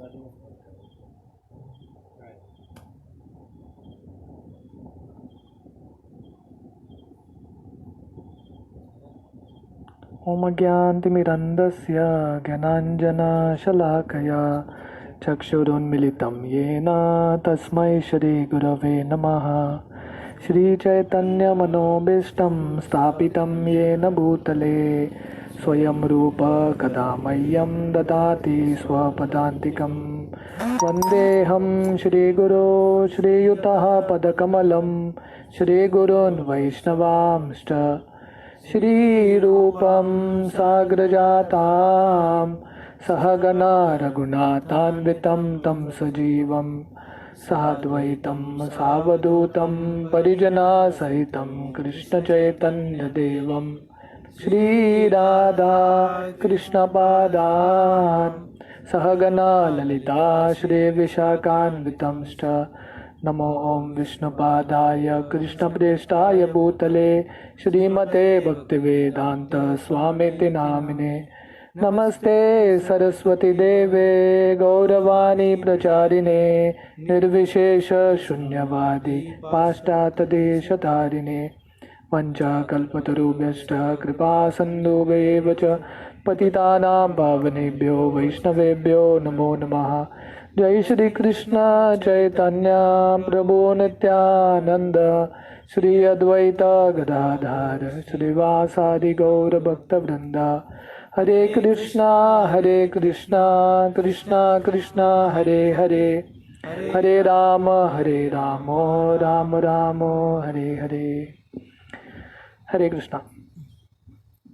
ओम ज्ञानतिमिरन्धस्य ज्ञानाञ्जनशलाकया चक्षुरुन्मिलितं येन तस्मै श्रीगुरवे नमः। श्रीचैतन्यमनोभीष्टं स्थापितं येन भूतले स्वयं रूप कदा मह्यं ददाति स्वपदान्तिकं। वन्देऽहं श्रीगुरो श्रीयुतः पदकमलं श्रीगुरोन् वैष्णवांश्च श्रीरूपं साग्रजातां सहगना रघुनाथान्वितं तं सजीवं साद्वैतं सावधूतं परिजनसहितं कृष्णचैतन्यदेवं श्रीराधा कृष्णपादान् सहगना ललिता श्रीविशाखान्वितंश्च। नमो ओं विष्णुपादाय कृष्णप्रेष्ठाय भूतले श्रीमते भक्तिवेदांत स्वामिति नामिने। नमस्ते सरस्वती देवे गौरवाणी प्रचारिणे निर्विशेष शून्यवादी पाश्चात्यदेशतारिणे। वंचाकल्पतरुभ्यश्च कृपा सिन्धुभ्येव च पतितानां पावनेभ्यो वैष्णवेभ्यो नमो नमः। जय श्री कृष्ण चैतन्य प्रभु नित्यानंद श्री अद्वैत गदाधर श्रीवासादि गौर भक्त वृंदा। हरे कृष्णा कृष्णा कृष्णा हरे हरे हरे राम राम राम हरे हरे। हरे कृष्णा।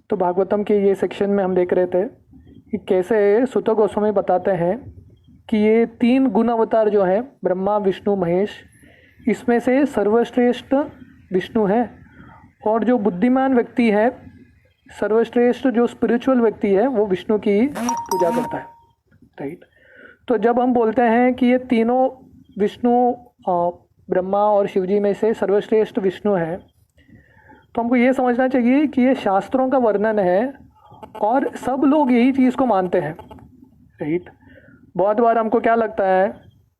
तो भागवतम के ये सेक्शन में हम देख रहे थे कि कैसे सुत गोस्वामी बताते हैं कि ये तीन गुण अवतार जो है ब्रह्मा विष्णु महेश, इसमें से सर्वश्रेष्ठ विष्णु है और जो बुद्धिमान व्यक्ति है, सर्वश्रेष्ठ जो स्पिरिचुअल व्यक्ति है वो विष्णु की पूजा करता है। राइट। तो जब हम बोलते हैं कि ये तीनों विष्णु ब्रह्मा और शिवजी में से सर्वश्रेष्ठ विष्णु है, तो हमको ये समझना चाहिए कि ये शास्त्रों का वर्णन है और सब लोग यही चीज़ को मानते हैं। राइट। बहुत बार हमको क्या लगता है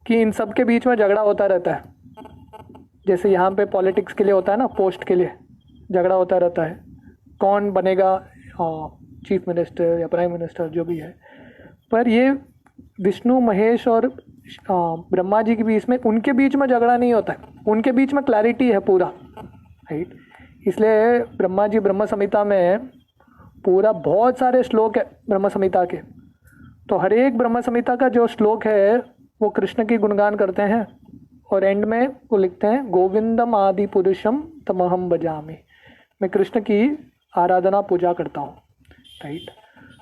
कि इन सब के बीच में झगड़ा होता रहता है, जैसे यहाँ पे पॉलिटिक्स के लिए होता है ना, पोस्ट के लिए झगड़ा होता रहता है, कौन बनेगा चीफ मिनिस्टर या प्राइम मिनिस्टर जो भी है। पर ये विष्णु महेश और ब्रह्मा जी के बीच में, उनके बीच में झगड़ा नहीं होता है, उनके बीच में क्लैरिटी है पूरा। राइट। इसलिए ब्रह्मा जी ब्रह्म संहिता में पूरा बहुत सारे श्लोक है ब्रह्म संहिता के। तो हर एक ब्रह्म संहिता का जो श्लोक है वो कृष्ण की गुणगान करते हैं और एंड में वो लिखते हैं गोविंदम आदि पुरुषम तमहम भजामि, मैं कृष्ण की आराधना पूजा करता हूँ। राइट।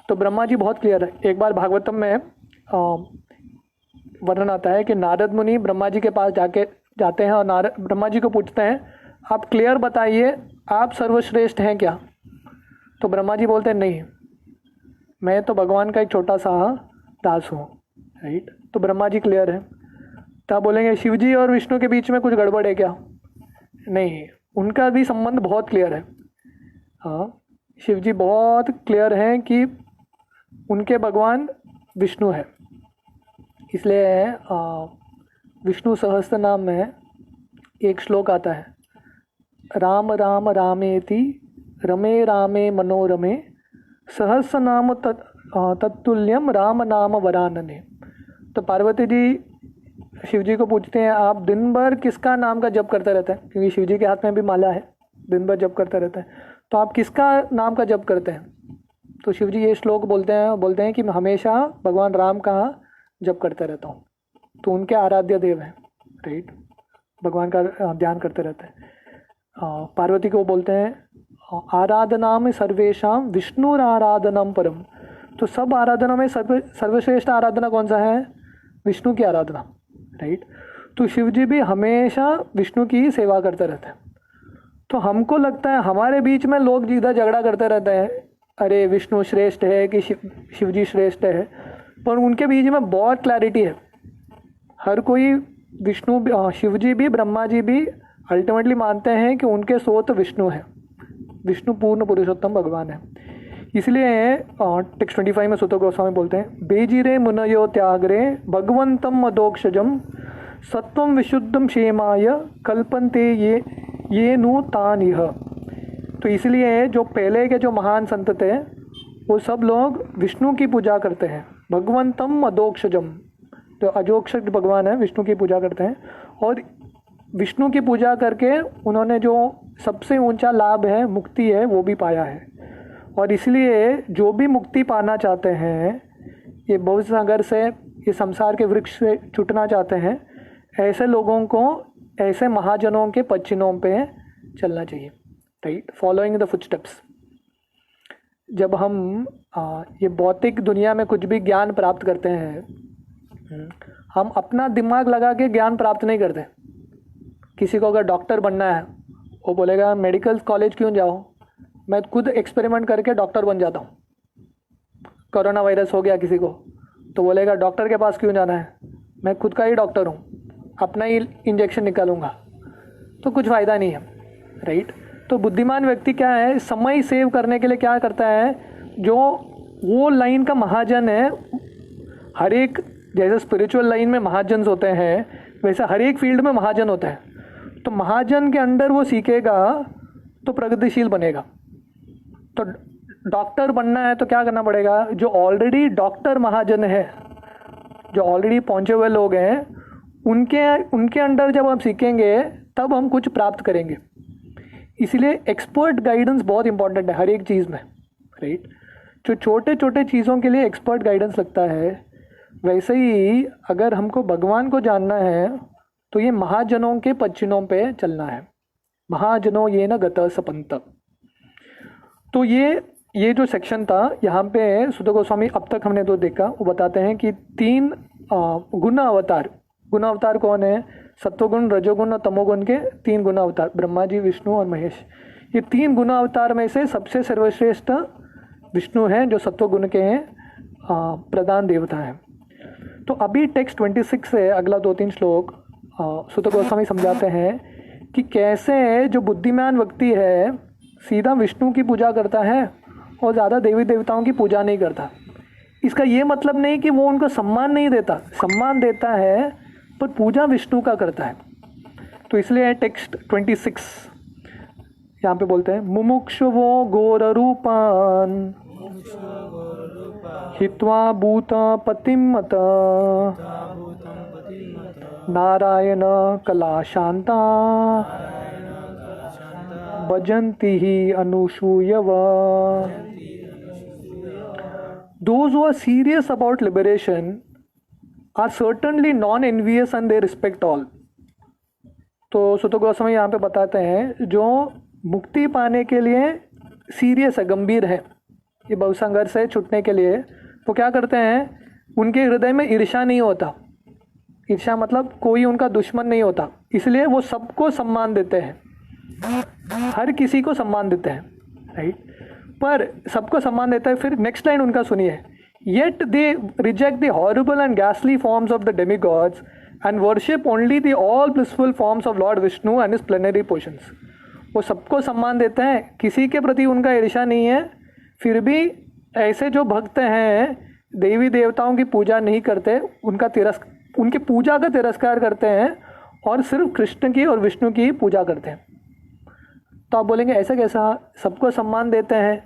तो ब्रह्मा जी बहुत क्लियर है। एक बार भागवतम में वर्णन आता है कि नारद मुनि ब्रह्मा जी के पास जाते हैं और ब्रह्मा जी को पूछते हैं, आप क्लियर बताइए आप सर्वश्रेष्ठ हैं क्या? तो ब्रह्मा जी बोलते हैं नहीं, मैं तो भगवान का एक छोटा सा दास हूँ। राइट। तो ब्रह्मा जी क्लियर है। तो आप बोलेंगे शिव जी और विष्णु के बीच में कुछ गड़बड़ है क्या? नहीं, उनका भी संबंध बहुत क्लियर है। हाँ, शिव जी बहुत क्लियर हैं कि उनके भगवान विष्णु है। इसलिए विष्णु सहस्त्र नाम में एक श्लोक आता है, राम राम रामेति रमे रामे मनोरमे सहस्र नाम तत्तुल्यम राम नाम वरानने। तो पार्वती जी शिव जी को पूछते हैं, आप दिन भर किसका नाम का जप करते रहते हैं? क्योंकि शिव जी के हाथ में भी माला है, दिन भर जप करते रहते हैं। तो आप किसका नाम का जप करते हैं? तो शिव जी ये श्लोक बोलते हैं कि मैं हमेशा भगवान राम का जप करते रहता हूँ। तो उनके आराध्य देव हैं। राइट। भगवान का ध्यान करते रहते हैं। पार्वती को बोलते हैं आराधना में सर्वेशाम विष्णुर आराधनम परम। तो सब आराधना में सर्वश्रेष्ठ आराधना कौन सा है? विष्णु की आराधना। राइट। तो शिव जी भी हमेशा विष्णु की सेवा करते रहते हैं। तो हमको लगता है हमारे बीच में लोग जिधर झगड़ा करते रहते हैं, अरे विष्णु श्रेष्ठ है कि शिव जी श्रेष्ठ है, पर उनके बीच में बहुत क्लैरिटी है। हर कोई विष्णु शिव जी भी ब्रह्मा जी भी अल्टीमेटली मानते हैं कि उनके स्रोत विष्णु है, विष्णु पूर्ण पुरुषोत्तम भगवान है। इसलिए टेक्स्ट 25 में सुत गोस्वामी बोलते हैं, बेजिरे मुनयो त्याग्रे भगवंतम मदोक्षजम सत्वम विशुद्धम क्षेमाय कल्पन्ते ये नु तान यह। तो इसलिए जो पहले के जो महान संत थे वो सब लोग विष्णु की पूजा करते हैं, भगवंतम अदोक्षजम, तो अजोक्षज भगवान है, विष्णु की पूजा करते हैं। और विष्णु की पूजा करके उन्होंने जो सबसे ऊंचा लाभ है, मुक्ति है, वो भी पाया है। और इसलिए जो भी मुक्ति पाना चाहते हैं, ये भवसागर से, ये संसार के वृक्ष से छूटना चाहते हैं, ऐसे लोगों को ऐसे महाजनों के पदचिन्हों पे चलना चाहिए, राइट, फॉलोइंग द फुटस्टेप्स। जब हम ये भौतिक दुनिया में कुछ भी ज्ञान प्राप्त करते हैं, हम अपना दिमाग लगा के ज्ञान प्राप्त नहीं करते। किसी को अगर डॉक्टर बनना है, वो बोलेगा मेडिकल कॉलेज क्यों जाओ, मैं खुद एक्सपेरिमेंट करके डॉक्टर बन जाता हूँ। कोरोना वायरस हो गया किसी को, तो बोलेगा डॉक्टर के पास क्यों जाना है, मैं खुद का ही डॉक्टर हूँ, अपना ही इंजेक्शन निकालूंगा। तो कुछ फ़ायदा नहीं है, राइट। तो बुद्धिमान व्यक्ति क्या है, समय सेव करने के लिए क्या करता है, जो वो लाइन का महाजन है, हर एक, जैसे स्पिरिचुअल लाइन में महाजन होते हैं, वैसे हर एक फील्ड में महाजन होता है। तो महाजन के अंडर वो सीखेगा तो प्रगतिशील बनेगा। तो डॉक्टर बनना है तो क्या करना पड़ेगा, जो ऑलरेडी डॉक्टर महाजन है, जो ऑलरेडी पहुँचे हुए लोग हैं, उनके अंडर जब हम सीखेंगे तब हम कुछ प्राप्त करेंगे। इसलिए एक्सपर्ट गाइडेंस बहुत इंपॉर्टेंट है हर एक चीज़ में, राइट। जो छोटे छोटे चीज़ों के लिए एक्सपर्ट गाइडेंस लगता है, वैसे ही अगर हमको भगवान को जानना है तो ये महाजनों के पदचिन्हों पे चलना है। महाजनों ये न गत सपंत। तो ये जो सेक्शन था, यहाँ पे सुत गोस्वामी अब तक हमने तो देखा, वो बताते हैं कि 3 गुण अवतार। गुण अवतार कौन है, सत्वगुण, रजोगुण और तमोगुण के 3 गुण अवतार, ब्रह्मा जी, विष्णु और महेश। ये 3 गुण अवतार में से सबसे सर्वश्रेष्ठ विष्णु हैं, जो सत्वगुण के हैं, प्रधान देवता हैं। तो अभी टेक्स्ट 26 से अगला 2-3 श्लोक सुत गोस्वामी समझाते हैं कि कैसे जो बुद्धिमान व्यक्ति है सीधा विष्णु की पूजा करता है और ज़्यादा देवी देवताओं की पूजा नहीं करता। इसका ये मतलब नहीं कि वो उनको सम्मान नहीं देता, सम्मान देता है, पर पूजा विष्णु का करता है। तो इसलिए टेक्स्ट 26 यहाँ पे बोलते हैं, मुमुक्षुवो घोर रूपान हित्वा भूत पतिमत नारायण कला शांता भजन्ति ही अनुसूयव। Those who are serious about liberation are certainly non-envious and they respect all. तो सुत गोस्वामी यहाँ पे बताते हैं, जो मुक्ति पाने के लिए सीरियस है, गंभीर है, ये भवसंघर्ष से छूटने के लिए, वो क्या करते हैं, उनके हृदय में ईर्ष्या नहीं होता। ईर्ष्या मतलब कोई उनका दुश्मन नहीं होता, इसलिए वो सबको सम्मान देते हैं, हर किसी को सम्मान देते हैं, राइट। पर सबको सम्मान देता है, फिर नेक्स्ट लाइन उनका सुनिए, yet they reject the horrible and गैसली forms of the demigods and worship only the all blissful forms of Lord Vishnu and his plenary portions. वो सबको सम्मान देते हैं, किसी के प्रति उनका ईर्ष्या नहीं है, फिर भी ऐसे जो भक्त हैं देवी देवताओं की पूजा नहीं करते, उनकी पूजा का तिरस्कार करते हैं और सिर्फ कृष्ण की और विष्णु की पूजा करते हैं। तो आप बोलेंगे ऐसा कैसा, सबको सम्मान देते हैं,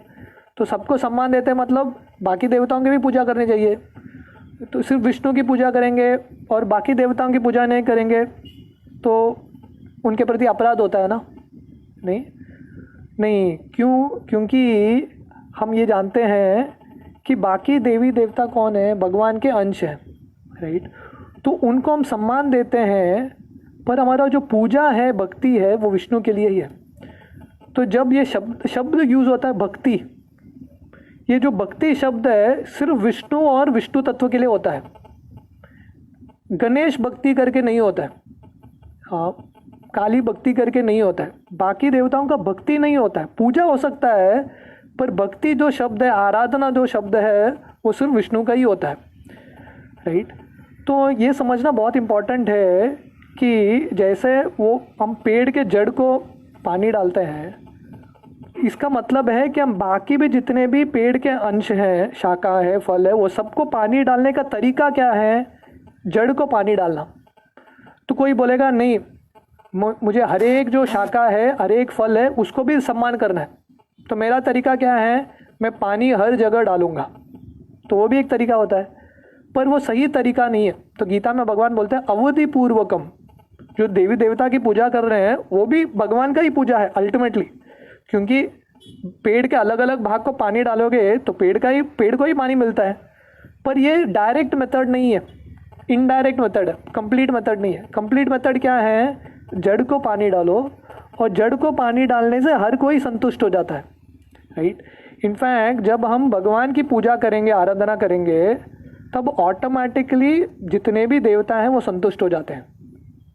तो सबको सम्मान देते हैं मतलब बाकी देवताओं की भी पूजा करनी चाहिए, तो सिर्फ विष्णु की पूजा करेंगे और बाकी देवताओं की पूजा नहीं करेंगे तो उनके प्रति अपराध होता है ना? नहीं, क्योंकि हम ये जानते हैं कि बाकी देवी देवता कौन है, भगवान के अंश हैं, राइट। तो उनको हम सम्मान देते हैं, पर हमारा जो पूजा है, भक्ति है, वो विष्णु के लिए ही है। तो जब ये शब्द यूज होता है भक्ति, ये जो भक्ति शब्द है सिर्फ विष्णु और विष्णु तत्व के लिए होता है, गणेश भक्ति करके नहीं होता है, हाँ, काली भक्ति करके नहीं होता है, बाकी देवताओं का भक्ति नहीं होता है। पूजा हो सकता है पर भक्ति जो शब्द है, आराधना जो शब्द है, वो सिर्फ विष्णु का ही होता है, राइट। तो ये समझना बहुत इम्पोर्टेंट है कि जैसे वो हम पेड़ के जड़ को पानी डालते हैं, इसका मतलब है कि हम बाकी भी जितने भी पेड़ के अंश हैं, शाखा है, फल है, वो सबको पानी डालने का तरीका क्या है? जड़ को पानी डालना। तो कोई बोलेगा नहीं, मुझे हर एक जो शाखा है, हर एक फल है, उसको भी सम्मान करना है, तो मेरा तरीका क्या है? मैं पानी हर जगह डालूंगा। तो वो भी एक तरीका होता है, पर वो सही तरीका नहीं है। तो गीता में भगवान बोलते हैं अवधि पूर्वकम। जो देवी देवता की पूजा कर रहे हैं वो भी भगवान का ही पूजा है अल्टीमेटली, क्योंकि पेड़ के अलग अलग भाग को पानी डालोगे तो पेड़ को ही पानी मिलता है। पर ये डायरेक्ट मेथड नहीं है, इनडायरेक्ट मेथड है, कंप्लीट मेथड नहीं है। कंप्लीट मेथड क्या है? जड़ को पानी डालो, और जड़ को पानी डालने से हर कोई संतुष्ट हो जाता है, राइट। इनफैक्ट जब हम भगवान की पूजा करेंगे, आराधना करेंगे, तब ऑटोमेटिकली जितने भी देवता हैं वो संतुष्ट हो जाते हैं,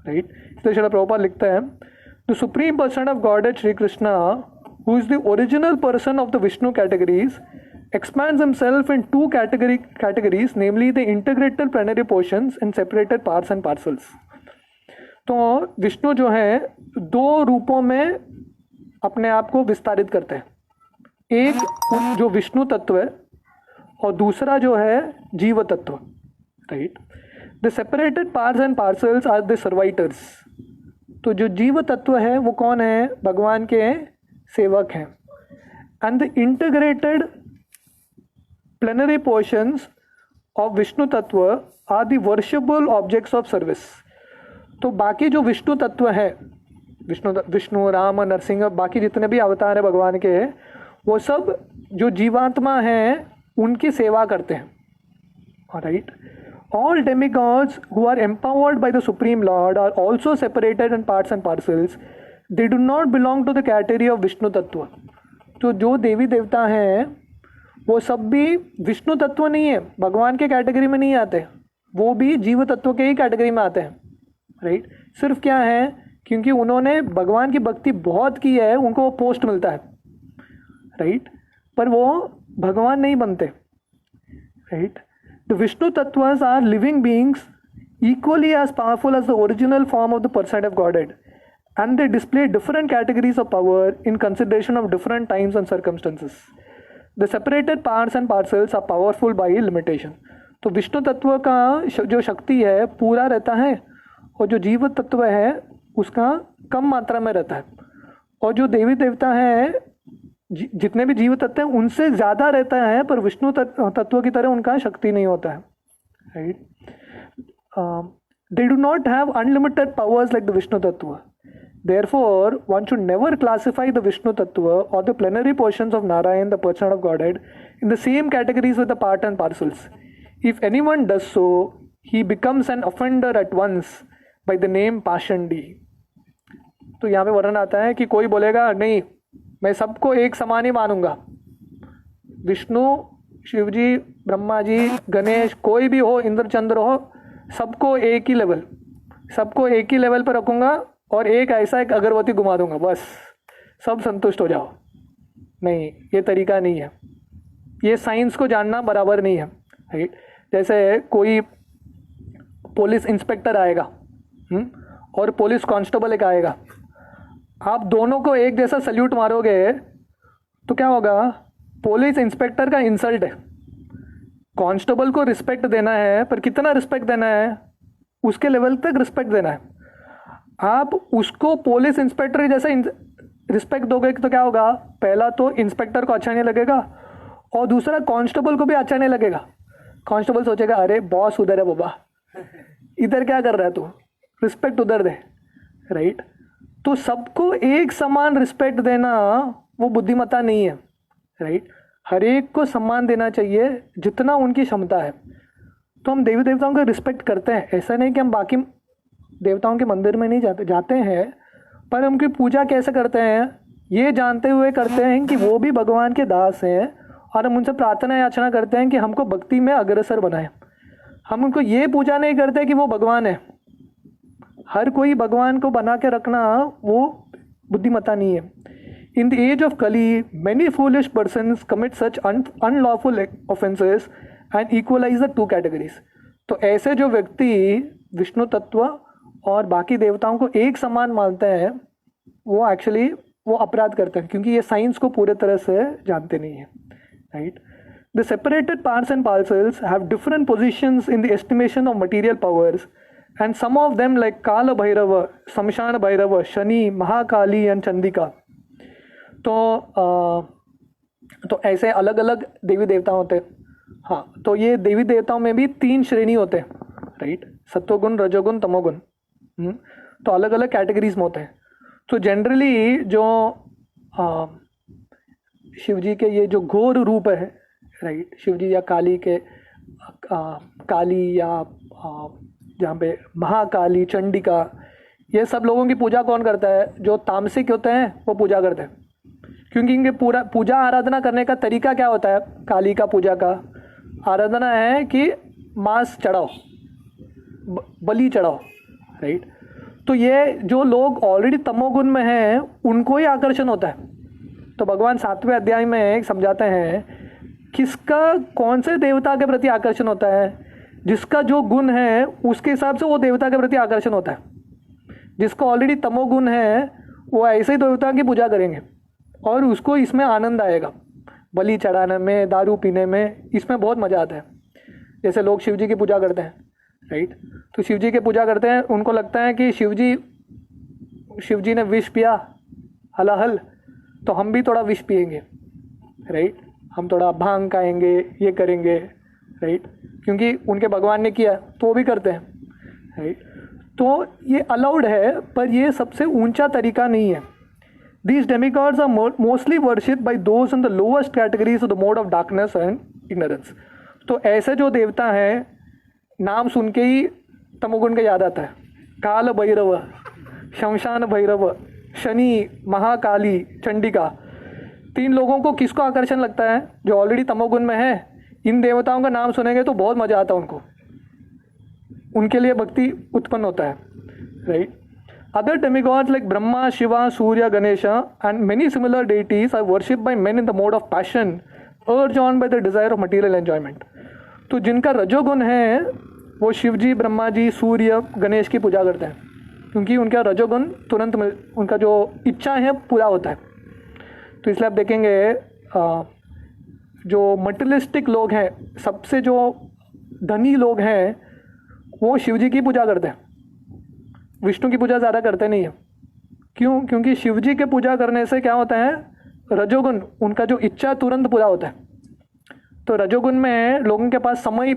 राइट। इसलिए श्रील प्रभुपाद लिखते हैं, the supreme person of godhead Shri Krishna, who is the original person of the Vishnu categories, expands himself in two categories, namely the integrated plenary portions and separated parts and parcels. तो विष्णु जो है दो रूपों में अपने आप को विस्तारित करते हैं, एक जो विष्णु तत्व है और दूसरा जो है जीव तत्व, right. The separated parts and parcels are the servitors. तो जो जीव तत्व है वो कौन है? भगवान के सेवक हैं। And the integrated plenary portions of Vishnu tattva are the worshipable objects of service. तो बाकी जो विष्णु तत्व है, विष्णु, राम, नरसिंह, बाकी जितने भी अवतार है भगवान के, वो सब जो जीवात्मा हैं उनकी सेवा करते हैं, right. All demigods who are empowered by the supreme lord are also separated in parts and parcels, they do not belong to the category of Vishnu tattva. तो जो देवी देवता हैं वो सब भी विष्णु तत्व नहीं है, भगवान के कैटेगरी में नहीं आते, वो भी जीव तत्व के ही कैटेगरी में आते हैं, राइट। सिर्फ क्या है, क्योंकि उन्होंने भगवान की भक्ति बहुत की है, उनको वो पोस्ट मिलता है, राइट, पर वो भगवान नहीं बनते, right. The Vishnu tattvas are living beings equally as powerful as the original form of the person of Godhead, and they display different categories of power in consideration of different times and circumstances. The separated parts and parcels are powerful by limitation. तो विष्णु तत्व का जो शक्ति है पूरा रहता है, और जो जीव तत्व है उसका कम मात्रा में रहता है, और जो देवी देवता है, जितने भी जीव तत्व हैं उनसे ज़्यादा रहता है, पर विष्णु तत्व की तरह उनका शक्ति नहीं होता है, right. They do not have unlimited powers like the Vishnu Tattva. Therefore, one should never classify the Vishnu Tattva or the plenary portions of Narayan, the person of Godhead, in the same categories with the part and parcels. If anyone does so, he becomes an offender at once by the name Pashandi. तो यहाँ पे वर्णन आता है कि कोई बोलेगा नहीं, मैं सबको एक समान ही मानूंगा, विष्णु, शिवजी, ब्रह्मा जी, गणेश, कोई भी हो, इंद्र चंद्र हो, सबको एक ही लेवल पर रखूंगा, और एक ऐसा एक अगरबत्ती घुमा दूंगा, बस सब संतुष्ट हो जाओ। नहीं, ये तरीका नहीं है, ये साइंस को जानना बराबर नहीं है, राइट। जैसे कोई पुलिस इंस्पेक्टर आएगा और पुलिस कांस्टेबल एक आएगा, आप दोनों को एक जैसा सल्यूट मारोगे तो क्या होगा? पुलिस इंस्पेक्टर का इंसल्ट है। कांस्टेबल को रिस्पेक्ट देना है, पर कितना रिस्पेक्ट देना है? उसके लेवल तक रिस्पेक्ट देना है। आप उसको पुलिस इंस्पेक्टर जैसा रिस्पेक्ट दोगे तो क्या होगा? पहला तो इंस्पेक्टर को अच्छा नहीं लगेगा, और दूसरा कांस्टेबल को भी अच्छा नहीं लगेगा। कांस्टेबल सोचेगा अरे बॉस उधर है बाबा, इधर क्या कर रहा है तू, रिस्पेक्ट उधर दे, राइट। तो सबको एक समान रिस्पेक्ट देना वो बुद्धिमत्ता नहीं है, राइट। हर एक को सम्मान देना चाहिए जितना उनकी क्षमता है। तो हम देवी देवताओं को रिस्पेक्ट करते हैं, ऐसा नहीं कि हम बाकी देवताओं के मंदिर में नहीं जाते हैं, पर उनकी पूजा कैसे करते हैं ये जानते हुए करते हैं कि वो भी भगवान के दास हैं, और हम उनसे प्रार्थना याचना करते हैं कि हमको भक्ति में अग्रसर बनाए। हम उनको ये पूजा नहीं करते कि वो भगवान है। हर कोई भगवान को बना के रखना वो बुद्धिमत्ता नहीं है। In the age of Kali, many foolish persons commit such unlawful offenses and equalize the two categories. तो ऐसे जो व्यक्ति विष्णु तत्व और बाकी देवताओं को एक समान मानते हैं, वो एक्चुअली वो अपराध करते हैं, क्योंकि ये साइंस को पूरे तरह से जानते नहीं है, right. The separated parts and parcels have different positions in the estimation of material powers, and some of them like Kal Bhairav, Shmashan Bhairav, Shani, Mahakali and Chandika. तो ऐसे अलग अलग देवी देवता होते हैं. हाँ, तो ये देवी देवताओं में भी 3 श्रेणी होते हैं, राइट. सत्वगुण, रजोगुण, तमोगुण. तो अलग अलग कैटेगरीज में होते हैं. तो जनरली जो शिव जी के ये जो घोर रूप है, राइट, शिव जी या काली के काली या जहाँ पे महाकाली, चंडिका, ये सब लोगों की पूजा कौन करता है? जो तामसिक होते हैं वो पूजा करते हैं, क्योंकि इनके पूरा पूजा आराधना करने का तरीका क्या होता है? काली का पूजा का आराधना है कि मांस चढ़ाओ, बलि चढ़ाओ, राइट. तो ये जो लोग ऑलरेडी तमोगुण में हैं उनको ही आकर्षण होता है. तो भगवान 7वें अध्याय में समझाते हैं किसका, कौन से देवता के प्रति आकर्षण होता है. जिसका जो गुण है उसके हिसाब से वो देवता के प्रति आकर्षण होता है. जिसका ऑलरेडी तमोगुण है वो ऐसे ही देवता की पूजा करेंगे और उसको इसमें आनंद आएगा, बलि चढ़ाने में, दारू पीने में, इसमें बहुत मज़ा आता है. जैसे लोग शिव जी की पूजा करते हैं, राइट. तो शिव जी की पूजा करते हैं, उनको लगता है कि शिव जी ने विष पिया हलाहल, तो हम भी थोड़ा विष पिएंगे, राइट. हम थोड़ा भांग खाएंगे, ये करेंगे, राइट, क्योंकि उनके भगवान ने किया तो वो भी करते हैं, राइट. तो ये अलाउड है, पर ये सबसे ऊंचा तरीका नहीं है. These demigods are mostly worshipped by those in the lowest categories of the mode of darkness and ignorance. तो ऐसे जो देवता हैं, नाम सुन के ही तमोगुण का याद आता है. काल भैरव, शमशान भैरव, शनि, महाकाली, चंडिका. 3 लोगों को किसको आकर्षण लगता है? जो ऑलरेडी तमोगुण में है. इन देवताओं का नाम सुनेंगे तो बहुत मज़ा आता है उनको, उनके लिए भक्ति उत्पन्न होता है, right. Other demigods like Brahma, Shiva, Surya, Ganesha and many similar deities are worshipped by men in the mode of passion, urged on by the desire of material enjoyment. तो जिनका रजोगुण है वो शिव जी, ब्रह्मा जी, सूर्य, गणेश की पूजा करते हैं, क्योंकि उनका रजोगुण तुरंत उनका जो इच्छा है पूरा होता है. तो इसलिए आप देखेंगे जो मटेरियलिस्टिक लोग हैं, सबसे जो धनी लोग हैं, वो शिव जी की पूजा करते हैं, विष्णु की पूजा ज़्यादा करते नहीं है. क्यों? क्योंकि शिव जी के पूजा करने से क्या होता है? रजोगुण, उनका जो इच्छा तुरंत पूरा होता है. तो रजोगुण में लोगों के पास समय,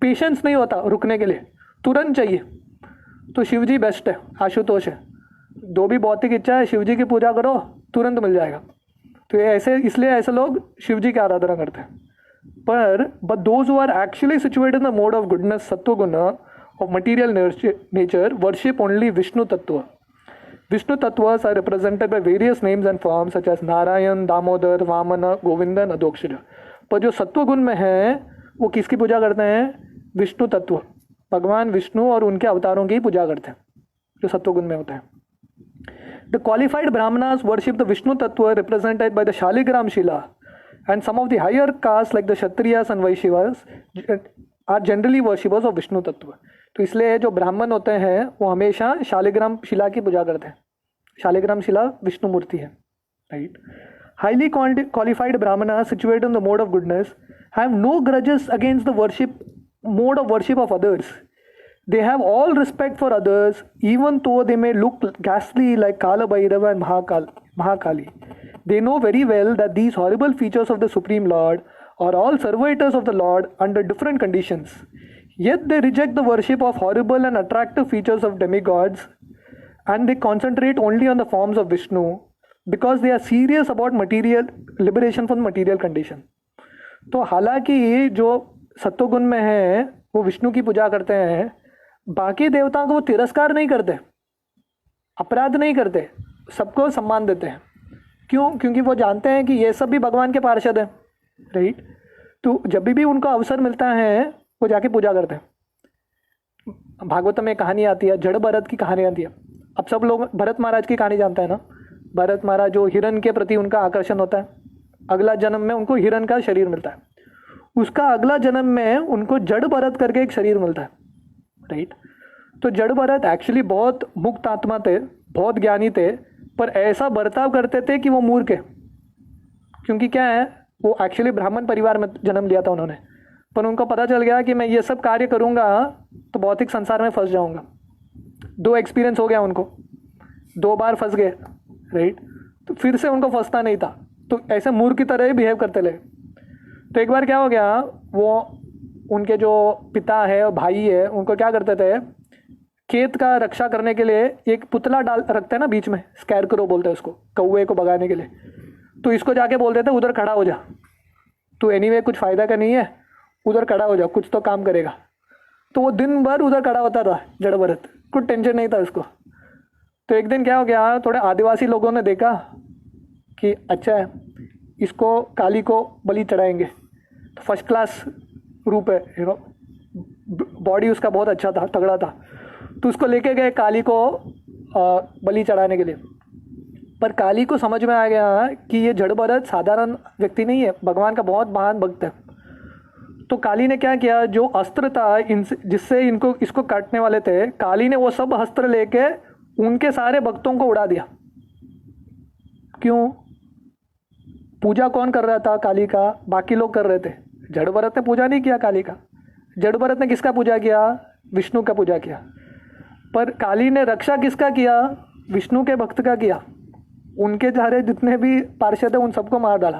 पेशेंस नहीं होता रुकने के लिए, तुरंत चाहिए. तो शिव जी बेस्ट है, आशुतोष है. जो भी भौतिक इच्छा है शिव जी की पूजा करो, तुरंत मिल जाएगा. तो ये ऐसे, इसलिए ऐसे लोग शिव जी की आराधना करते हैं. But those who are actually situated in the mode of goodness, sattvaguna of material nature, worship only Vishnu Tattva. Vishnu Tattvas are represented by various names and forms such as Narayan, Damodar, Vamana, Govinda and Adokshira. पर जो सत्वगुण में है वो किसकी पूजा करते हैं? विष्णु तत्व, भगवान विष्णु और उनके अवतारों की पूजा करते हैं जो सत्वगुण में होता है. The qualified Brahmanas worship the Vishnu Tattva represented by the Shaligram Shila, and some of the higher castes like the Kshatriyas and Vaishyas are generally worshippers of Vishnu Tattva. तो इसलिए जो ब्राह्मण होते हैं वो हमेशा शालिग्राम शिला की पूजा करते हैं. शालिग्राम शिला विष्णु मूर्ति है, right. Highly qualified Brahmin situated in the mode of goodness have no grudges against the worship mode of worship of others. They have all respect for others even though they may look ghastly like Kala Bhairava and Mahakali. They know very well that these horrible features of the Supreme Lord are all servitors of the Lord under different conditions. Yet they reject the worship of horrible and attractive features of demigods, and they concentrate only on the forms of Vishnu because they are serious about material liberation from material condition. तो हालांकि जो सत्वगुण में है वो विष्णु की पूजा करते हैं, बाकी देवताओं को वो तिरस्कार नहीं करते, अपराध नहीं करते, सबको सम्मान देते हैं. क्यों? क्योंकि वो जानते हैं कि ये सब भी भगवान के पार्षद हैं, राइट. तो जब भी उनको अवसर मिलता है वो जाके पूजा करते हैं. भागवत में कहानी आती है, जड़ भरत की कहानी आती है. अब सब लोग भरत महाराज की कहानी जानते हैं ना. भरत महाराज जो हिरण के प्रति उनका आकर्षण होता है, अगला जन्म में उनको हिरण का शरीर मिलता है. उसका अगला जन्म में उनको जड़ भरत करके एक शरीर मिलता है, राइट. तो जड़ भरत एक्चुअली बहुत मुक्त आत्मा थे, बहुत ज्ञानी थे, पर ऐसा बर्ताव करते थे कि वो मूर्ख है। क्योंकि क्या है, वो एक्चुअली ब्राह्मण परिवार में जन्म लिया था उन्होंने, पर उनको पता चल गया कि मैं ये सब कार्य करूँगा तो भौतिक संसार में फंस जाऊँगा। 2 एक्सपीरियंस हो गया उनको, 2 बार फंस गए, राइट। तो फिर से उनको फंसना नहीं था, तो ऐसे मूर्ख की तरह ही बिहेव करते लगे। तो एक बार क्या हो गया, वो उनके जो पिता है और भाई है उनको क्या करते थे, खेत का रक्षा करने के लिए एक पुतला डाल रखते हैं ना बीच में, स्कैरक्रो बोलते हैं उसको, कौवे को भगाने के लिए। तो इसको जाके बोल देते उधर खड़ा हो जा, तो एनीवे कुछ फ़ायदा का नहीं है, उधर खड़ा हो जा, कुछ तो काम करेगा। तो वो दिन भर उधर खड़ा होता था जड़ भरत, कुछ टेंशन नहीं था उसको। तो एक दिन क्या हो गया, थोड़े आदिवासी लोगों ने देखा कि अच्छा है, इसको काली को बलि चढ़ाएंगे, तो फर्स्ट क्लास रूप है, बॉडी उसका बहुत अच्छा था, तगड़ा था। तो उसको लेके गए काली को बलि चढ़ाने के लिए। पर काली को समझ में आ गया कि ये जड़ भरत साधारण व्यक्ति नहीं है, भगवान का बहुत महान भक्त है। तो काली ने क्या किया, जो अस्त्र था इनसे जिससे इनको इसको काटने वाले थे, काली ने वो सब अस्त्र लेके उनके सारे भक्तों को उड़ा दिया। क्यों? पूजा कौन कर रहा था काली का? बाकी लोग कर रहे थे। जड़ भरत ने पूजा नहीं किया काली का। जड़ भरत ने किसका पूजा किया? विष्णु का पूजा किया। पर काली ने रक्षा किसका किया? विष्णु के भक्त का किया। उनके सारे जितने भी पार्षद हैं उन सबको मार डाला।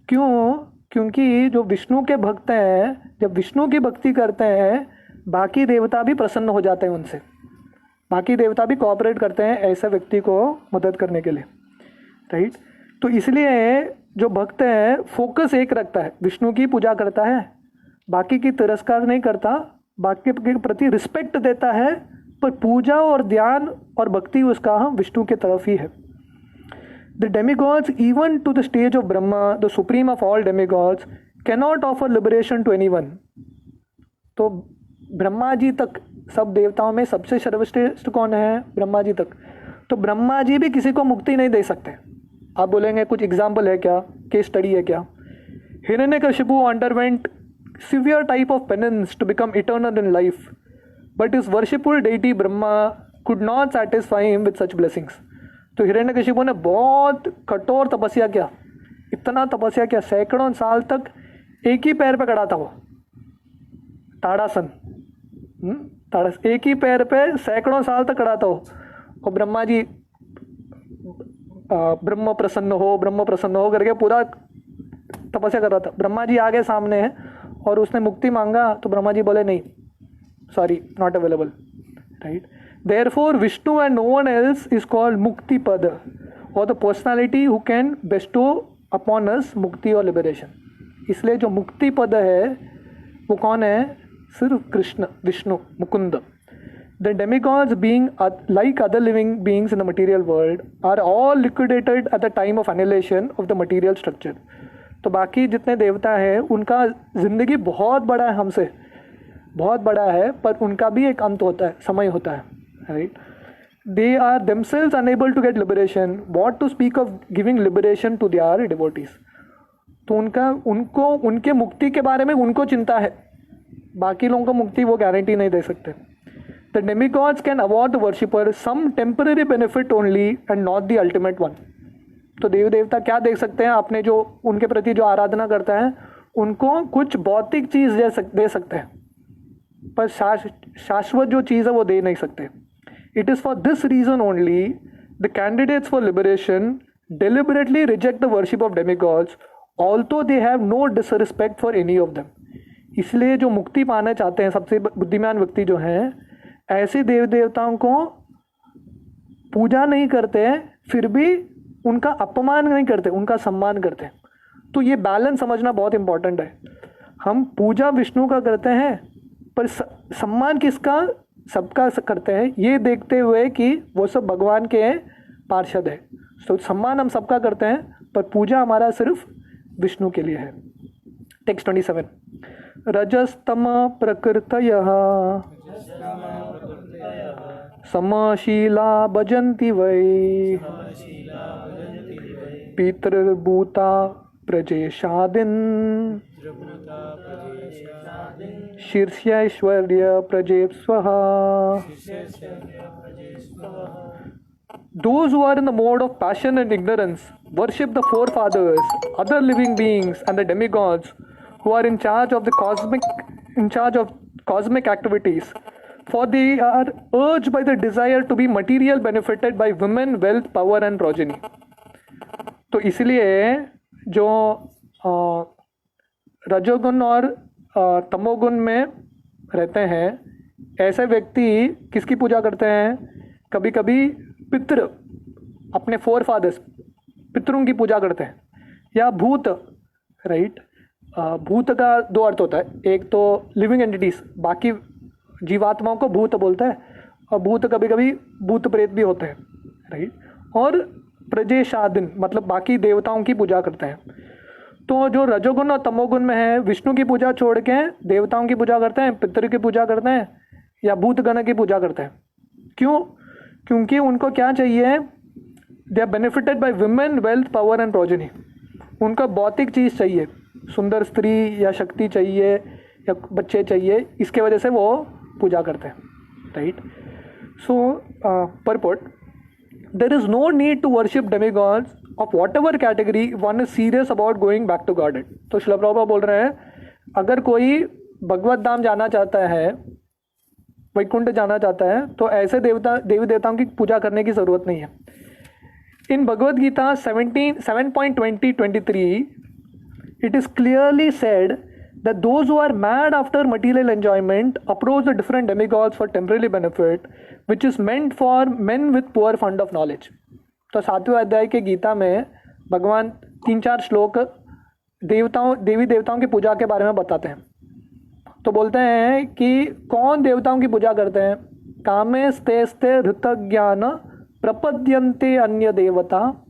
क्यों? क्योंकि जो विष्णु के भक्त हैं, जब विष्णु की भक्ति करते हैं, बाकी देवता भी प्रसन्न हो जाते हैं उनसे, बाकी देवता भी कोऑपरेट करते हैं ऐसे व्यक्ति को मदद करने के लिए, राइट। तो इसलिए जो भक्त है फोकस एक रखता है, विष्णु की पूजा करता है, बाकी की तिरस्कार नहीं करता, बाकी के प्रति रिस्पेक्ट देता है, पर पूजा और ध्यान और भक्ति उसका विष्णु के तरफ ही है। The demigods, even to the stage of Brahma, the supreme of all demigods, cannot offer liberation to anyone. तो ब्रह्मा जी तक, सब देवताओं में सबसे सर्वश्रेष्ठ कौन है? ब्रह्मा जी तक। तो ब्रह्मा जी भी किसी को मुक्ति नहीं दे सकते। आप बोलेंगे कुछ एग्जाम्पल है क्या, केस स्टडी है क्या? Hiranyakashipu underwent severe type of penance to become eternal in life, but his worshipful deity Brahma could not satisfy him with such blessings. तो हिरण्यकशिपु ने बहुत कठोर तपस्या किया, इतना तपस्या किया, सैकड़ों साल तक एक ही पैर पे खड़ा था वो, ताड़ासन, एक ही पैर पे सैकड़ों साल तक खड़ा था वो। और ब्रह्मा जी ब्रह्म प्रसन्न हो, ब्रह्म प्रसन्न हो करके पूरा तपस्या कर रहा था। ब्रह्मा जी आगे सामने है और उसने मुक्ति मांगा, तो ब्रह्मा जी बोले नहीं, sorry, not available, right. Therefore, Vishnu and no one else is called Mukti Pada, or the personality who can bestow upon us mukti or liberation. इसलिए जो मुक्ति पद है वो कौन है? सिर्फ Krishna, Vishnu, Mukund. The demigods, being like other living beings in the material world, are all liquidated at the time of annihilation of the material structure. तो बाकी जितने देवता हैं उनका जिंदगी बहुत बड़ा है, हमसे बहुत बड़ा है, पर उनका भी एक अंत होता है, समय होता है, right? They are themselves unable to get liberation. What to speak of giving liberation to their devotees? तो उनको उनके मुक्ति के बारे में उनको चिंता है, बाकी लोगों को मुक्ति वो गारंटी नहीं दे सकते। The demigods can award the worshipper some temporary benefit only and not the ultimate one. तो देव देवता क्या देख सकते हैं? अपने जो उनके प्रति जो आराधना करता है उनको कुछ भौतिक चीज़ दे सकते हैं, पर शाश्वत जो चीज़ है वो दे नहीं सकते। It is for this reason only the candidates for liberation deliberately reject the worship of demigods, although they have no disrespect for any of them. इसलिए जो मुक्ति पाना चाहते हैं, सबसे बुद्धिमान व्यक्ति जो हैं, ऐसे देव देवताओं को पूजा नहीं करते, फिर भी उनका अपमान नहीं करते, उनका सम्मान करते हैं। तो ये बैलेंस समझना बहुत इंपॉर्टेंट है। हम पूजा विष्णु का करते हैं, पर सम्मान किसका? सबका करते हैं, ये देखते हुए कि वो सब भगवान के पार्षद है। तो सम्मान हम सबका करते हैं, पर पूजा हमारा सिर्फ विष्णु के लिए है। टेक्स्ट 27। रजस्तम प्रकृतयः समशीला भजन्ति वै पितृभूता प्रजेशादिन् शीर्ष्यैश्वर्य प्रजेप्स्वः। Those who are in the mode of passion and ignorance worship the forefathers, other living beings, and the demigods who are in charge of cosmic activities. For they are urged by the desire to be material benefited by women, wealth, power, and progeny. तो इसलिए जो रजोगुण और तमोगुण में रहते हैं, ऐसे व्यक्ति किसकी पूजा करते हैं? कभी कभी पितृ, अपने फोर फादर्स, पितरों की पूजा करते हैं, या भूत, राइट। भूत का दो अर्थ होता है, एक तो लिविंग एंटिटीज, बाकी जीवात्माओं को भूत बोलता है, और भूत कभी कभी भूत प्रेत भी होते हैं, राइट। और प्रजेशादिन मतलब बाकी देवताओं की पूजा करते हैं। तो जो रजोगुण और तमोगुण में है, विष्णु की पूजा छोड़ के देवताओं की पूजा करते हैं, पितृ की पूजा करते हैं, या भूत गण की पूजा करते हैं। क्यों? क्योंकि उनको क्या चाहिए? They are benefited by women, wealth, power and progeny. उनको भौतिक चीज़ चाहिए, सुंदर स्त्री या शक्ति चाहिए या बच्चे चाहिए, इसके वजह से वो पूजा करते हैं, right. So purport, there is no need to worship demigods of whatever category one is serious about going back to God. तो श्रील प्रभुपाद बोल रहे हैं, अगर कोई भगवत धाम जाना चाहता है, वैकुंठ जाना चाहता है, तो ऐसे देवी देवताओं की पूजा करने की ज़रूरत नहीं है। इन Bhagavad Gita 7:20-23 it is clearly said that those who are mad after material enjoyment approach the different demigods for temporary benefit, which is meant for men with poor fund of knowledge. तो 7वें अध्याय के गीता में भगवान 3-4 श्लोक देवी देवताओं की पूजा के बारे में बताते हैं। तो बोलते हैं कि कौन देवताओं की पूजा करते हैं? कामे स्ते स्ते ऋतज्ञान प्रपद्यन्ते अन्य देवता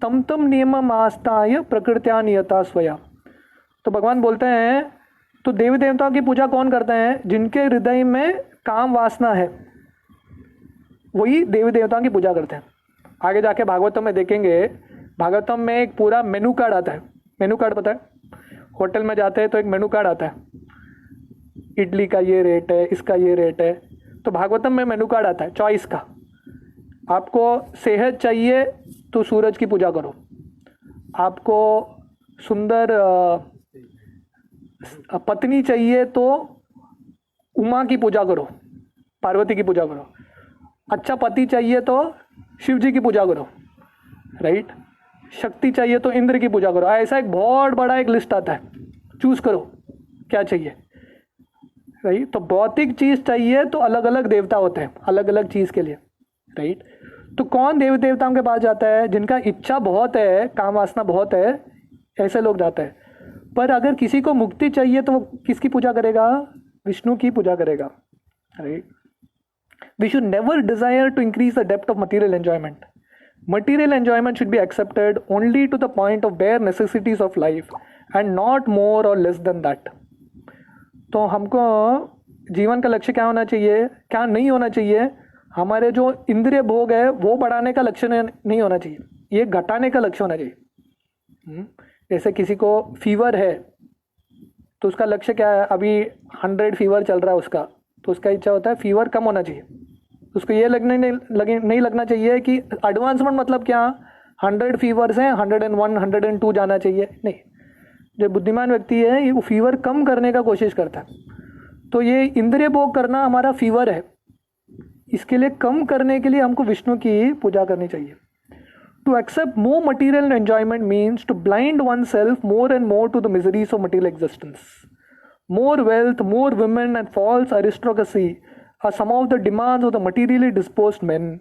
तम तम नियम आस्ताय प्रकृत्या नियता स्वया। तो भगवान बोलते हैं, तो देवी देवताओं की पूजा कौन करते हैं? जिनके हृदय में काम वासना है, वही देवी देवताओं की पूजा करते हैं। आगे जाके भागवतम में देखेंगे, भागवतम में एक पूरा मेनू कार्ड आता है। मेनू कार्ड पता है? होटल में जाते हैं तो एक मेनू कार्ड आता है, इडली का ये रेट है, इसका ये रेट है। तो भागवतम में मेनू कार्ड आता है चॉइस का। आपको सेहत चाहिए तो सूरज की पूजा करो, आपको सुंदर पत्नी चाहिए तो उमा की पूजा करो, पार्वती की पूजा करो। अच्छा पति चाहिए तो शिव जी की पूजा करो, राइट। शक्ति चाहिए तो इंद्र की पूजा करो। ऐसा एक बहुत बड़ा एक लिस्ट आता है, चूज करो क्या चाहिए, राइट। तो भौतिक चीज़ चाहिए तो अलग अलग देवता होते हैं अलग अलग चीज़ के लिए, राइट। तो कौन देवी देवताओं के पास जाता है? जिनका इच्छा बहुत है, काम वासना बहुत है, ऐसे लोग जाते हैं। पर अगर किसी को मुक्ति चाहिए तो वो किसकी पूजा करेगा? विष्णु की पूजा करेगा, right. We should never desire to increase the depth of material enjoyment. Material enjoyment should be accepted only to the point of bare necessities of life and not more or less then that. तो हमको जीवन का लक्ष्य क्या होना चाहिए, क्या नहीं होना चाहिए? हमारे जो इंद्रिय भोग है वो बढ़ाने का लक्ष्य नहीं होना चाहिए, ये घटाने का लक्ष्य होना चाहिए। जैसे किसी को फीवर है तो उसका लक्ष्य क्या है? अभी 100 फीवर चल रहा है उसका, तो उसका इच्छा होता है फीवर कम होना चाहिए। उसको ये नहीं लगना चाहिए कि एडवांसमेंट मतलब क्या, 100 फीवर्स हैं, 101, 102 जाना चाहिए, नहीं। जो बुद्धिमान व्यक्ति है वो फीवर कम करने का कोशिश करता है। तो ये इंद्रिय भोग करना हमारा फीवर है, इसके लिए कम करने के लिए हमको विष्णु की पूजा करनी चाहिए। To accept more material enjoyment means to blind oneself more and more to the miseries of material existence. More wealth, more women and false aristocracy are some of the demands of the materially disposed men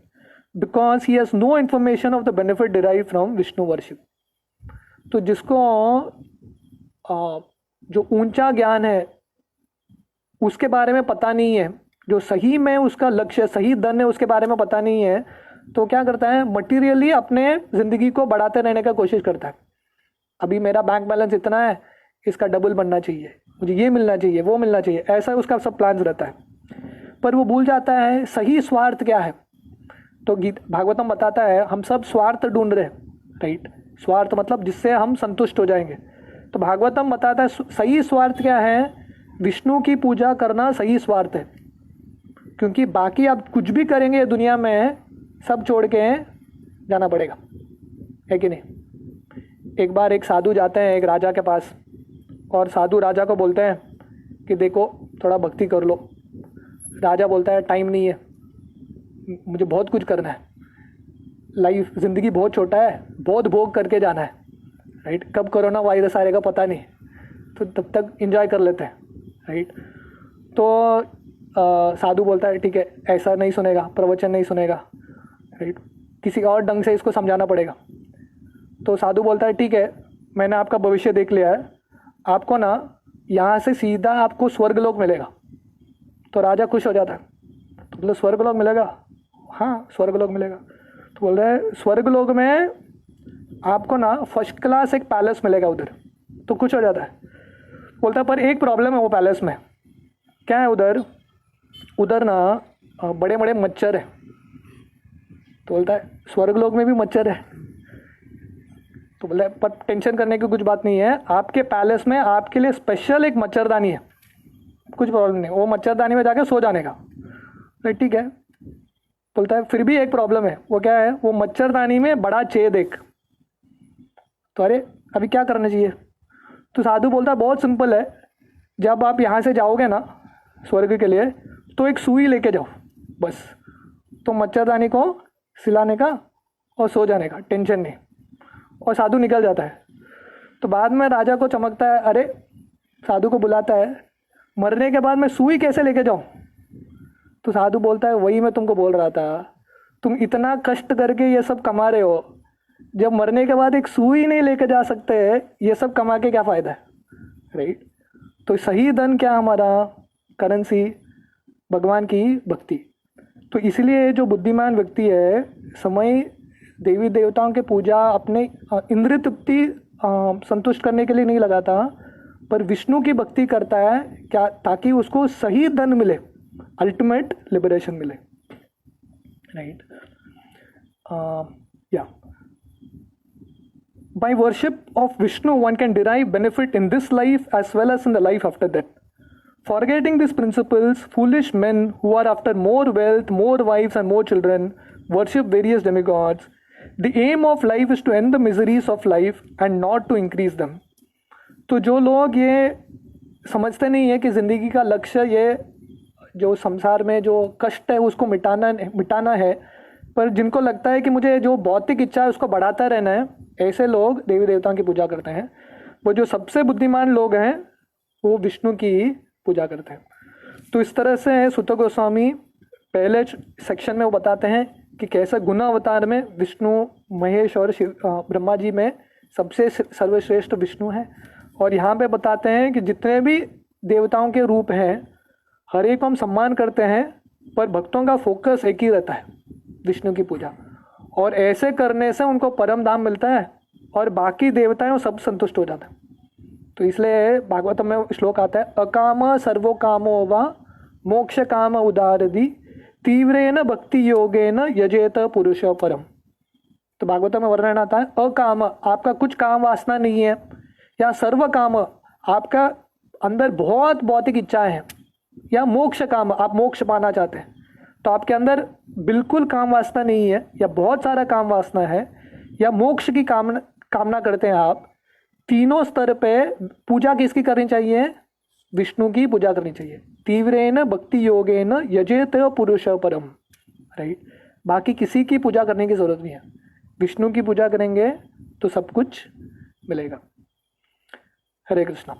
because he has no information of the benefit derived from Vishnu worship. तो जिसको जो ऊंचा ज्ञान है उसके बारे में पता नहीं है, जो सही में उसका लक्ष्य सही धन है उसके बारे में पता नहीं है, तो क्या करता है? मटीरियली अपने ज़िंदगी को बढ़ाते रहने का कोशिश करता है। अभी मेरा बैंक बैलेंस इतना है, इसका डबल बनना चाहिए, मुझे ये मिलना चाहिए, वो मिलना चाहिए, ऐसा उसका सब प्लान्स रहता है। पर वो भूल जाता है सही स्वार्थ क्या है। तो भागवतम बताता है हम सब स्वार्थ ढूंढ रहे हैं, राइट। स्वार्थ मतलब जिससे हम संतुष्ट हो जाएंगे। तो भागवतम बताता है सही स्वार्थ क्या है? विष्णु की पूजा करना सही स्वार्थ है। क्योंकि बाकी आप कुछ भी करेंगे दुनिया में, सब छोड़ के जाना पड़ेगा, है कि नहीं। एक बार एक साधु जाते हैं एक राजा के पास, और साधु राजा को बोलते हैं कि देखो थोड़ा भक्ति कर लो। राजा बोलता है टाइम नहीं है, मुझे बहुत कुछ करना है, लाइफ ज़िंदगी बहुत छोटा है, बहुत भोग करके जाना है, राइट। कब कोरोना वायरस आएगा पता नहीं, तो तब तक एंजॉय कर लेते हैं, राइट। तो साधु बोलता है ठीक है, ऐसा नहीं सुनेगा, प्रवचन नहीं सुनेगा, राइट, किसी और ढंग से इसको समझाना पड़ेगा। तो साधु बोलता है ठीक है, मैंने आपका भविष्य देख लिया है, आपको ना यहाँ से सीधा आपको स्वर्गलोक मिलेगा। तो राजा खुश हो जाता है, तो बोले स्वर्गलोक मिलेगा, हाँ स्वर्गलोक मिलेगा। तो बोल रहे हैं स्वर्गलोक में आपको ना फर्स्ट क्लास एक पैलेस मिलेगा उधर। तो खुश हो जाता है, बोलता है पर एक प्रॉब्लम है वो पैलेस में। क्या है उधर? उधर ना बड़े बड़े मच्छर है। तो बोलता है स्वर्गलोक में भी मच्छर है। तो बोला पर टेंशन करने की कुछ बात नहीं है, आपके पैलेस में आपके लिए स्पेशल एक मच्छरदानी है, कुछ प्रॉब्लम नहीं, वो मच्छरदानी में जाके सो जाने का। तो ठीक है। बोलता है फिर भी एक प्रॉब्लम है, वो क्या है? वो मच्छरदानी में बड़ा छेद एक। तो अरे अभी क्या करना चाहिए? तो साधु बोलता है बहुत सिंपल है, जब आप यहाँ से जाओगे ना स्वर्ग के लिए, तो एक सुई लेके जाओ बस, तो मच्छरदानी को सिलाने का और सो जाने का, टेंशन नहीं। और साधु निकल जाता है। तो बाद में राजा को चमकता है, अरे साधु को बुलाता है, मरने के बाद मैं सुई कैसे लेके जाऊँ? तो साधु बोलता है वही मैं तुमको बोल रहा था, तुम इतना कष्ट करके ये सब कमा रहे हो, जब मरने के बाद एक सुई नहीं लेके जा सकते, ये सब कमा के क्या फ़ायदा है, राइट। तो सही धन क्या हमारा? करेंसी, भगवान की भक्ति। तो इसलिए जो बुद्धिमान व्यक्ति है समय देवी देवताओं के पूजा अपने इंद्रिय तृप्ति संतुष्ट करने के लिए नहीं लगाता, पर विष्णु की भक्ति करता है क्या? ताकि उसको सही धन मिले, अल्टीमेट लिबरेशन मिले, राइट। या by worship of Vishnu one can derive benefit in this life as well as in the life after that. Forgetting these principles, foolish men who are after more wealth, more wives and more children worship various demigods. The aim of life is to end the miseries of life and not to increase them. तो जो लोग ये समझते नहीं है कि ज़िंदगी का लक्ष्य ये जो संसार में जो कष्ट है उसको मिटाना है, पर जिनको लगता है कि मुझे जो भौतिक इच्छा है उसको बढ़ाता रहना है, ऐसे लोग देवी देवताओं की पूजा करते हैं। वो जो सबसे बुद्धिमान लोग हैं वो विष्णु की पूजा करते हैं। तो इस तरह से सुत गोस्वामी पहले सेक्शन में वो बताते हैं कि कैसे गुण अवतार में विष्णु, महेश और ब्रह्मा जी में सबसे सर्वश्रेष्ठ विष्णु है। और यहाँ पे बताते हैं कि जितने भी देवताओं के रूप हैं हर एक को हम सम्मान करते हैं, पर भक्तों का फोकस एक ही रहता है, विष्णु की पूजा। और ऐसे करने से उनको परम धाम मिलता है और बाकी देवताएं सब संतुष्ट हो जाते हैं। तो इसलिए भागवतम में श्लोक आता है, अकाम सर्वो कामो वा मोक्ष काम उदारदि तीव्रेन भक्ति योगेन यजेत पुरुष परम। तो भागवतम में वर्णन आता है अकाम, आपका कुछ काम वासना नहीं है, या सर्व काम, आपका अंदर बहुत भौतिक इच्छाएं हैं, या मोक्ष काम, आप मोक्ष पाना चाहते हैं, तो आपके अंदर बिल्कुल काम वासना नहीं है या बहुत सारा काम वासना है, या मोक्ष की कामना करते हैं आप, तीनों स्तर पे पूजा किसकी करनी चाहिए? विष्णु की पूजा करनी चाहिए। तीव्रेन भक्ति योगेन यजेत पुरुष परम, राइट। बाकी किसी की पूजा करने की जरूरत नहीं है, विष्णु की पूजा करेंगे तो सब कुछ मिलेगा। हरे कृष्णा।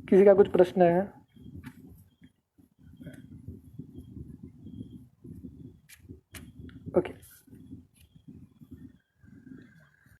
किसी का कुछ प्रश्न है? ओके।